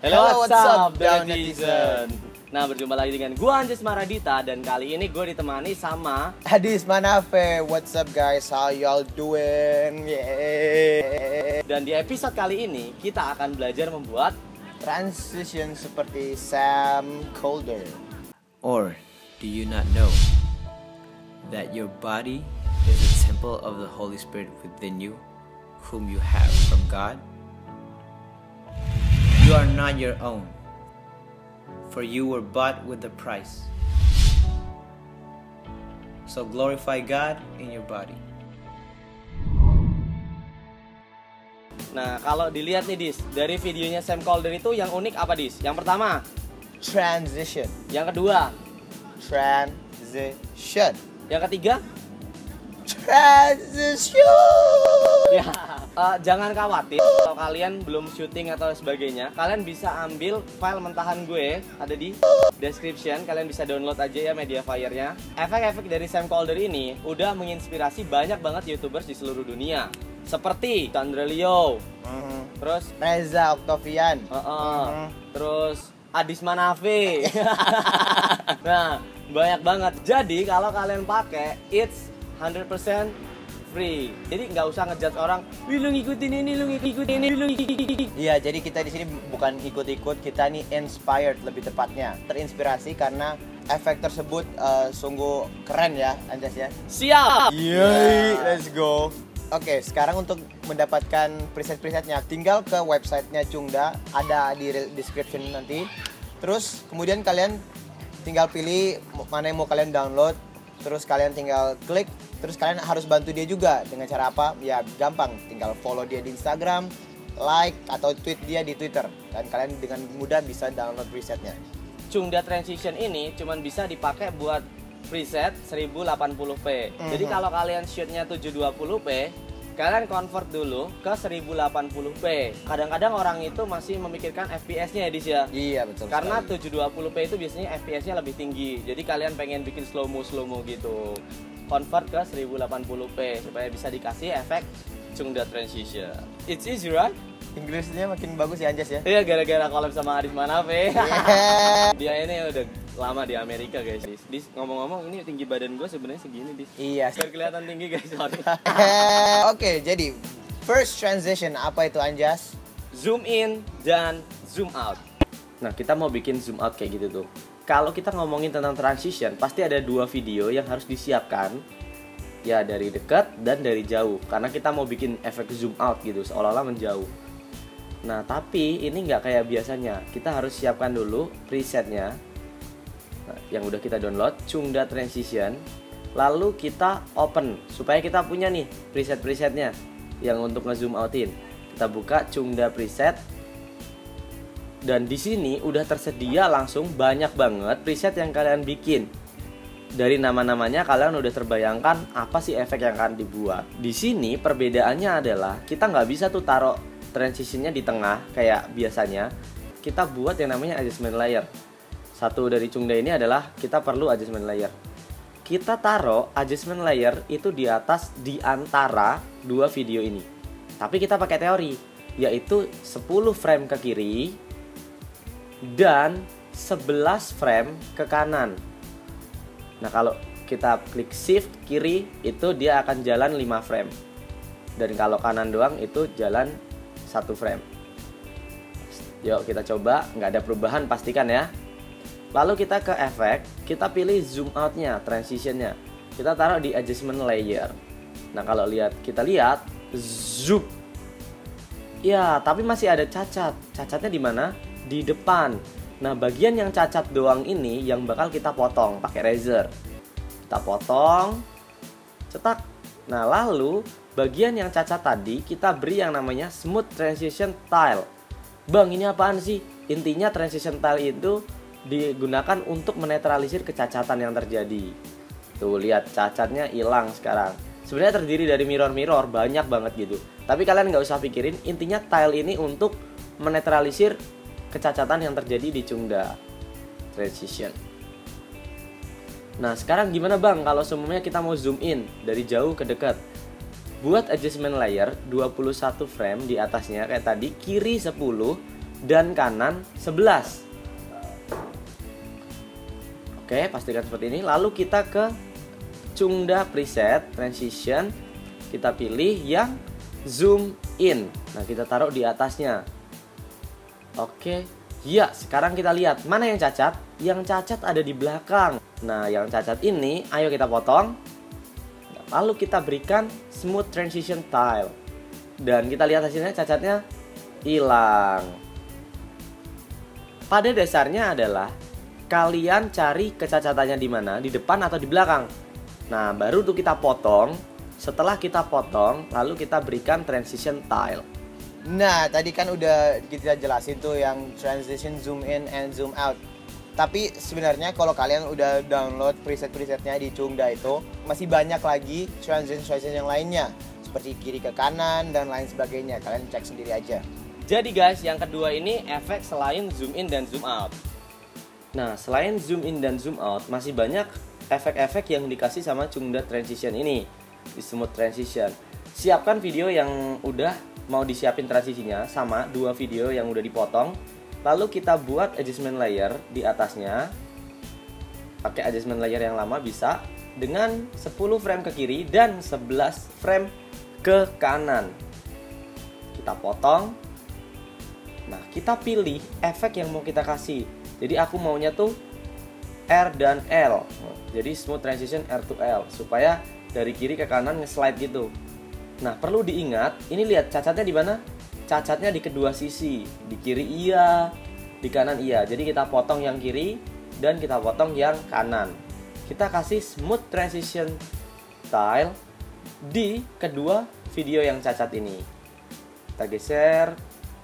Hello, what's up, down netizen? Nah, berjumpa lagi dengan gua Anjas Maradita dan kali ini gue ditemani sama Hadis Manafe. What's up guys? How y'all doing? Yeah. Dan di episode kali ini kita akan belajar membuat Transition seperti Sam Calder. Or do you not know that your body is a temple of the Holy Spirit within you, whom you have from God? You are not your own, for you were bought with a price. So glorify God in your body. Nah, kalau dilihat nih Dis, dari videonya Sam Calder itu yang unik apa Dis? Yang pertama, Transition. yang kedua, Transition. yang ketiga, Transition. ya jangan khawatir kalau kalian belum syuting atau sebagainya. Kalian bisa ambil file mentahan gue, ada di description. Kalian bisa download aja ya Mediafire-nya. Efek-efek dari Sam Calder ini udah menginspirasi banyak banget YouTubers di seluruh dunia, seperti Chandra Leo, terus Reza Octavian, terus Adis Manafe. Nah, banyak banget. Jadi kalau kalian pakai, it's 100% free. Jadi nggak usah ngejudge orang, "Wih, lu ngikutin ini, lu ngikutin ini, lu ngikutin." Iya, jadi kita di sini bukan ikut-ikut, kita nih inspired lebih tepatnya, terinspirasi karena efek tersebut sungguh keren ya, Anjas ya. Siap. Yay, let's go. Oke, sekarang untuk mendapatkan preset-presetnya, tinggal ke websitenya Cungda, ada di description nanti. Terus kemudian kalian tinggal pilih mana yang mau kalian download, terus kalian tinggal klik. Terus kalian harus bantu dia juga dengan cara apa? Ya gampang, tinggal follow dia di Instagram, like atau tweet dia di Twitter, dan kalian dengan mudah bisa download presetnya. Cungda Transition ini cuman bisa dipakai buat preset 1080p. Jadi kalau kalian shootnya 720p, kalian convert dulu ke 1080p. Kadang-kadang orang itu masih memikirkan FPS-nya ya Dis ya. Iya, betul. Karena sekali. 720p itu biasanya FPS-nya lebih tinggi. Jadi kalian pengen bikin slow-mo gitu. Convert ke 1080p supaya bisa dikasih efek Cungda Transition. It's easy, right? Inggrisnya makin bagus ya Anjas ya. Iya, gara-gara collab sama Adis Manafe. Yeah. Dia ini udah lama di Amerika guys. Dis, ngomong-ngomong ini tinggi badan gue sebenarnya segini Dis. Iya. Biar kelihatan tinggi guys, sorry. Oke, jadi first transition apa itu Anjas? Zoom in dan zoom out. Nah, kita mau bikin zoom out kayak gitu tuh. Kalau kita ngomongin tentang transition, pasti ada dua video yang harus disiapkan. Ya, dari dekat dan dari jauh. Karena kita mau bikin efek zoom out gitu, seolah-olah menjauh. Nah, tapi ini nggak kayak biasanya. Kita harus siapkan dulu presetnya. Nah, yang udah kita download, Cungda Transition. Lalu kita open, supaya kita punya nih preset-presetnya yang untuk nge-zoom outin. Kita buka Cungda Preset. Dan di sini udah tersedia langsung banyak banget preset yang kalian bikin. Dari nama-namanya kalian udah terbayangkan apa sih efek yang akan dibuat. Di sini perbedaannya adalah kita nggak bisa tuh taruh transitionnya di tengah kayak biasanya. Kita buat yang namanya adjustment layer. Satu dari Cungda ini adalah kita perlu adjustment layer. Kita taruh adjustment layer itu di atas di antara dua video ini. Tapi kita pakai teori, yaitu 10 frame ke kiri dan 11 frame ke kanan. Nah, kalau kita klik shift kiri itu dia akan jalan 5 frame. Dan kalau kanan doang itu jalan 1 frame. Yuk kita coba, nggak ada perubahan pastikan ya. Lalu kita ke efek, kita pilih zoom outnya, transitionnya. Kita taruh di adjustment layer. Nah, kalau kita lihat zoom. Ya, tapi masih ada cacat. Cacatnya di mana? Di depan. Nah, bagian yang cacat doang ini yang bakal kita potong pakai razor. Kita potong, cetak. Nah, lalu bagian yang cacat tadi kita beri yang namanya smooth transition tile. Bang, ini apaan sih? Intinya transition tile itu digunakan untuk menetralisir kecacatan yang terjadi. Tuh, lihat cacatnya hilang sekarang. Sebenarnya terdiri dari mirror-mirror banyak banget gitu. Tapi kalian nggak usah pikirin, intinya tile ini untuk menetralisir kecacatan yang terjadi di Cungda Transition. Nah, sekarang gimana Bang kalau semuanya kita mau zoom in dari jauh ke dekat? Buat adjustment layer 21 frame di atasnya kayak tadi, kiri 10 dan kanan 11. Oke, pastikan seperti ini. Lalu kita ke Chungda preset transition, kita pilih yang zoom in. Nah, kita taruh di atasnya. Oke, ya sekarang kita lihat mana yang cacat. Yang cacat ada di belakang. Nah, yang cacat ini ayo kita potong. Lalu kita berikan smooth transition tile. Dan kita lihat hasilnya, cacatnya hilang. Pada dasarnya adalah kalian cari kecacatannya di mana, di depan atau di belakang. Nah, baru tuh kita potong. Setelah kita potong, lalu kita berikan transition tile. Nah, tadi kan udah kita jelasin tuh yang transition zoom in and zoom out. Tapi sebenarnya kalau kalian udah download preset-presetnya di Chungda itu, masih banyak lagi transition yang lainnya, seperti kiri ke kanan dan lain sebagainya. Kalian cek sendiri aja. Jadi guys, yang kedua ini efek selain zoom in dan zoom out. Nah, selain zoom in dan zoom out, masih banyak efek-efek yang dikasih sama Chungda Transition ini, di Smooth Transition. Siapkan video yang udah mau disiapin transisinya, sama 2 video yang udah dipotong. Lalu kita buat adjustment layer di atasnya. Pakai adjustment layer yang lama bisa, dengan 10 frame ke kiri dan 11 frame ke kanan. Kita potong. Nah, kita pilih efek yang mau kita kasih. Jadi aku maunya tuh R dan L. Jadi smooth transition R to L, supaya dari kiri ke kanan nge-slide gitu. Nah, perlu diingat, ini lihat cacatnya di mana? Cacatnya di kedua sisi. Di kiri iya, di kanan iya. Jadi kita potong yang kiri dan kita potong yang kanan. Kita kasih smooth transition tile di kedua video yang cacat ini. Kita geser,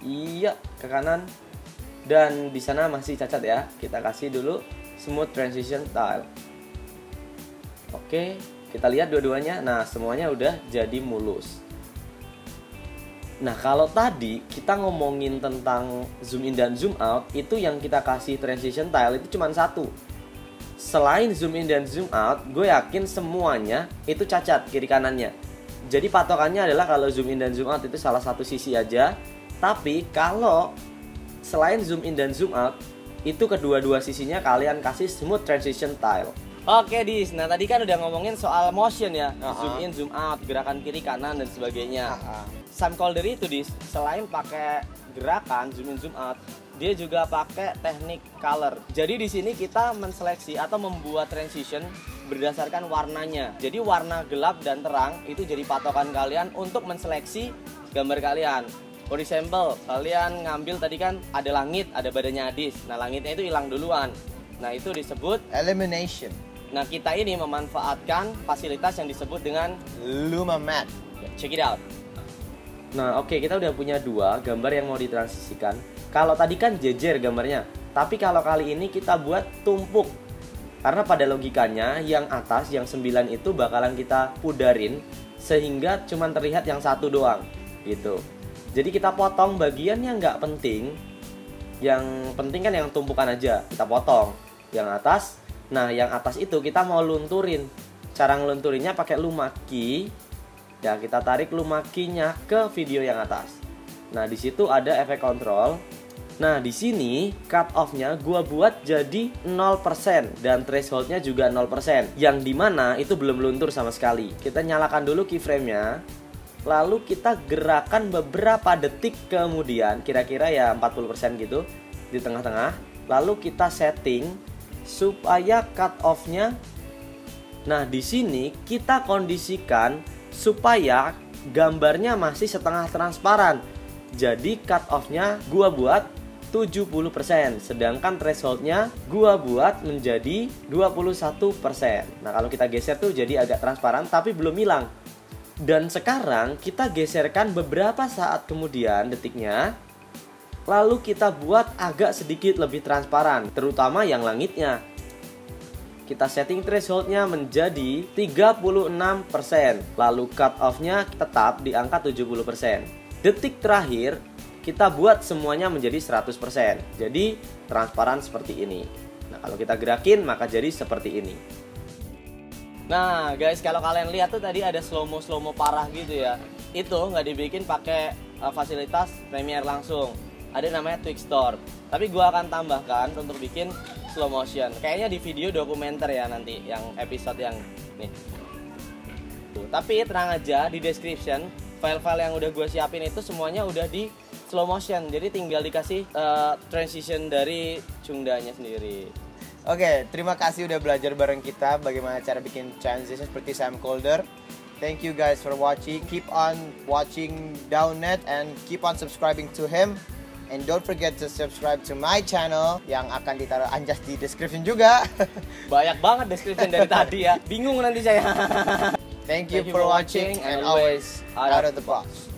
iya, ke kanan. Dan di sana masih cacat ya. Kita kasih dulu smooth transition tile. Oke, kita lihat dua-duanya. Nah, semuanya udah jadi mulus. Nah, kalau tadi kita ngomongin tentang zoom in dan zoom out, itu yang kita kasih transition tile itu cuma satu. Selain zoom in dan zoom out, gue yakin semuanya itu cacat kiri kanannya. Jadi patokannya adalah kalau zoom in dan zoom out itu salah satu sisi aja. Tapi kalau selain zoom in dan zoom out, itu kedua-dua sisinya kalian kasih smooth transition tile. Oke Dis, nah tadi kan udah ngomongin soal motion ya, zoom in, zoom out, gerakan kiri kanan dan sebagainya. Sam Calder itu Dis, selain pakai gerakan zoom in, zoom out, dia juga pakai teknik color. Jadi di sini kita menseleksi atau membuat transition berdasarkan warnanya. Jadi warna gelap dan terang itu jadi patokan kalian untuk menseleksi gambar kalian. For example, kalian ngambil tadi kan ada langit, ada badannya Adis. Nah, langitnya itu hilang duluan. Nah, itu disebut elimination. Nah, kita ini memanfaatkan fasilitas yang disebut dengan Luma Matte. Check it out. Nah, oke, kita udah punya 2 gambar yang mau ditransisikan. Kalau tadi kan jejer gambarnya, tapi kalau kali ini kita buat tumpuk. Karena pada logikanya yang atas, yang 9 itu bakalan kita pudarin sehingga cuma terlihat yang satu doang, gitu. Jadi kita potong bagian yang nggak penting. Yang penting kan yang tumpukan aja, kita potong. Yang atas, nah yang atas itu kita mau lunturin. Cara ngelunturinnya pakai luma key. Ya, kita tarik luma key-nya ke video yang atas. Nah, di situ ada efek kontrol. Nah, di sini cut off-nya gua buat jadi 0% dan threshold-nya juga 0%. Yang dimana itu belum luntur sama sekali. Kita nyalakan dulu keyframe-nya. Lalu kita gerakan beberapa detik kemudian, kira-kira ya 40% gitu di tengah-tengah. Lalu kita setting supaya cut off-nya. Nah, di sini kita kondisikan supaya gambarnya masih setengah transparan. Jadi cut off-nya gua buat 70%, sedangkan threshold-nya gua buat menjadi 21%. Nah, kalau kita geser tuh jadi agak transparan tapi belum hilang. Dan sekarang kita geserkan beberapa saat kemudian detiknya. Lalu kita buat agak sedikit lebih transparan, terutama yang langitnya. Kita setting threshold-nya menjadi 36%. Lalu cut off-nya tetap di angka 70%. Detik terakhir kita buat semuanya menjadi 100%. Jadi transparan seperti ini. Nah, kalau kita gerakin maka jadi seperti ini. Nah guys, kalau kalian lihat tuh tadi ada slow-mo parah gitu ya. Itu nggak dibikin pakai fasilitas Premiere langsung. ada namanya Twixtor. Tapi gua akan tambahkan untuk bikin slow motion. Kayaknya di video dokumenter ya nanti yang episode yang nih. Tuh, tapi tenang aja, di description file-file yang udah gua siapin itu semuanya udah di slow motion. Jadi tinggal dikasih transition dari Chungda-nya sendiri. Oke, terima kasih udah belajar bareng kita bagaimana cara bikin transition seperti Sam Calder. Thank you guys for watching. Keep on watching Downnet and keep on subscribing to him. And don't forget to subscribe to my channel yang akan ditaruh Anjas di description juga. Banyak banget description dari tadi ya. Bingung nanti saya. Thank you for watching and always out of the box.